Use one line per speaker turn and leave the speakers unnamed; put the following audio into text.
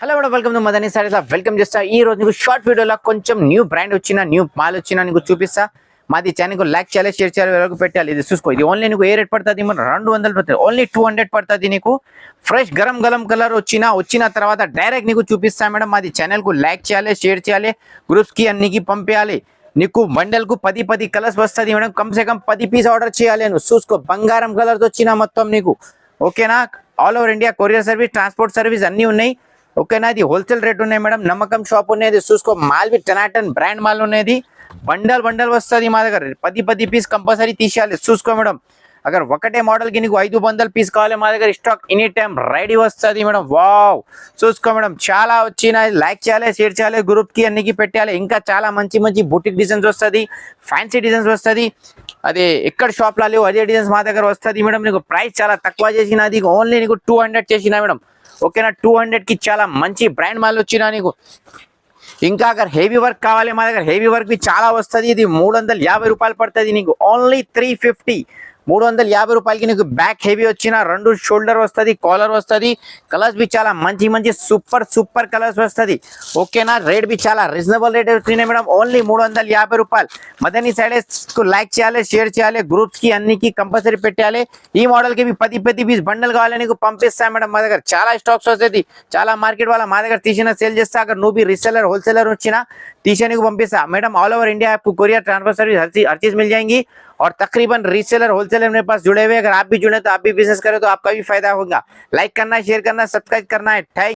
Hello madam, welcome to Madani saris. Welcome చేస్తా. ఈ రోజు నీకు షార్ట్ వీడియోలో కొంచెం న్యూ బ్రాండ్ వచ్చిన న్యూ మాల్ వచ్చిన నీకు చూపిస్తా. మాది ఛానల్ లైక్ చేయాలి, షేర్ చేయాలి, వరకు పెట్టాలి. ఇది చూసుకో, ఇది ఓన్లీ నీకు ఏ రేట్ పడుతుంది? 200 పడుతుంది, ఓన్లీ 200 పడుతుంది. నీకు ఫ్రెష్ గరం గలం కలర్ వచ్చిన తర్వాత డైరెక్ట్ నీకు చూపిస్తా మేడం. మాది ఛానల్ కు లైక్ చేయాలి, షేర్ చేయాలి, గ్రూప్స్ కి అన్నికి పంపించాలి. నీకు బండల్ కు 10 కలర్స్ వస్తుంది మేడం. కమ్ సే కమ్ 10 పీస్ ఆర్డర్ చేయాలి. నువ్వు చూసుకో, బంగారం కలర్స్ వచ్చిన మొత్తం నీకు. ఓకేనా? All over India courier service, transport service అన్ని ఉన్నాయి. ఓకేనా? ఇది హోల్సేల్ రేట్ ఉన్నాయి మేడం. నమ్మకం షాప్ ఉన్నది. చూసుకో, మాల్ బి టనాటన్ బ్రాండ్ మాల్ ఉన్నది. బండల్ వస్తుంది మా దగ్గర. 10 పీస్ కంపల్సరీ తీసేయాలి. చూసుకో మేడం, అगर ఒకటే మోడల్ కి నీకు 500 పీస్ కావాలి, మా దగ్గర స్టాక్ ఎనీ టైం రెడీ వస్తుంది మేడం. వావ్, చూసుకో మేడం, చాలా వచ్చినాయి. లైక్ చేయాలి, షేర్ చేయాలి, గ్రూప్ కి అన్నికి పెట్టాలి. ఇంకా చాలా మంచి బుటిక్ డిజైన్స్ వస్తుంది, ఫ్యాన్సీ డిజైన్స్ వస్తుంది. అదే ఎక్కడ షాప్ లో లేవు అదే డిజైన్స్ మా దగ్గర వస్తుంది మేడం. నీకు ప్రైస్ చాలా తక్కువ చేసినది, ఓన్లీ నీకు 200 చేసిన మేడం. ఓకేనా? 200 కి చాలా మంచి బ్రాండ్ మాల్ వచ్చినా నీకు. ఇంకా అగర్ హెవీ వర్క్ కావాలి, మా దగ్గర హెవీ వర్క్ చాలా వస్తుంది. ఇది 350 రూపాయలు పడుతుంది నీకు, ఓన్లీ 350. 350 రూపాయలకి నీకు బ్యాక్ హెవీ వచ్చిన 2 షోల్డర్ వస్తుంది, కాలర్ వస్తుంది. కలర్స్ బి చాలా మంచి సూపర్ కలర్స్ వస్తుంది. ఓకేనా? రేట్ బి చాలా రీజనబుల్ రేట్ వచ్చినాయి మేడం. ఓన్లీ 350 రూపాయలు. మదనీ సైడెస్ కు లైక్ చేయాలి, షేర్ చేయాలి, గ్రూప్స్ కి అన్నికి కంపల్సరీ పెట్టాలి. ఈ మోడల్ కి 10 పీస్ బండల్ కావాలని నీకు పంపిస్తాను మేడం. మా దగ్గర చాలా స్టాక్స్ వస్తుంది. చాలా మార్కెట్ వాళ్ళ మా దగ్గర తీసిన సేల్ చేస్తా. అगर నువ్వు రీसेलर होलसेलर వచ్చినా తీసేని పంపిస్తా మేడం. ऑल ओवर इंडिया आपको कोरियर ट्रांसफर सर्विस हर चीज मिल जाएंगी. और तकरीबन रीसेलर होलसेलर मेरे पास जुड़े हुए, अगर आप भी जुड़े तो आप भी बिजनेस करें तो आपका भी फायदा होगा. लाइक करना है, शेयर करना है, सब्सक्राइब करना है.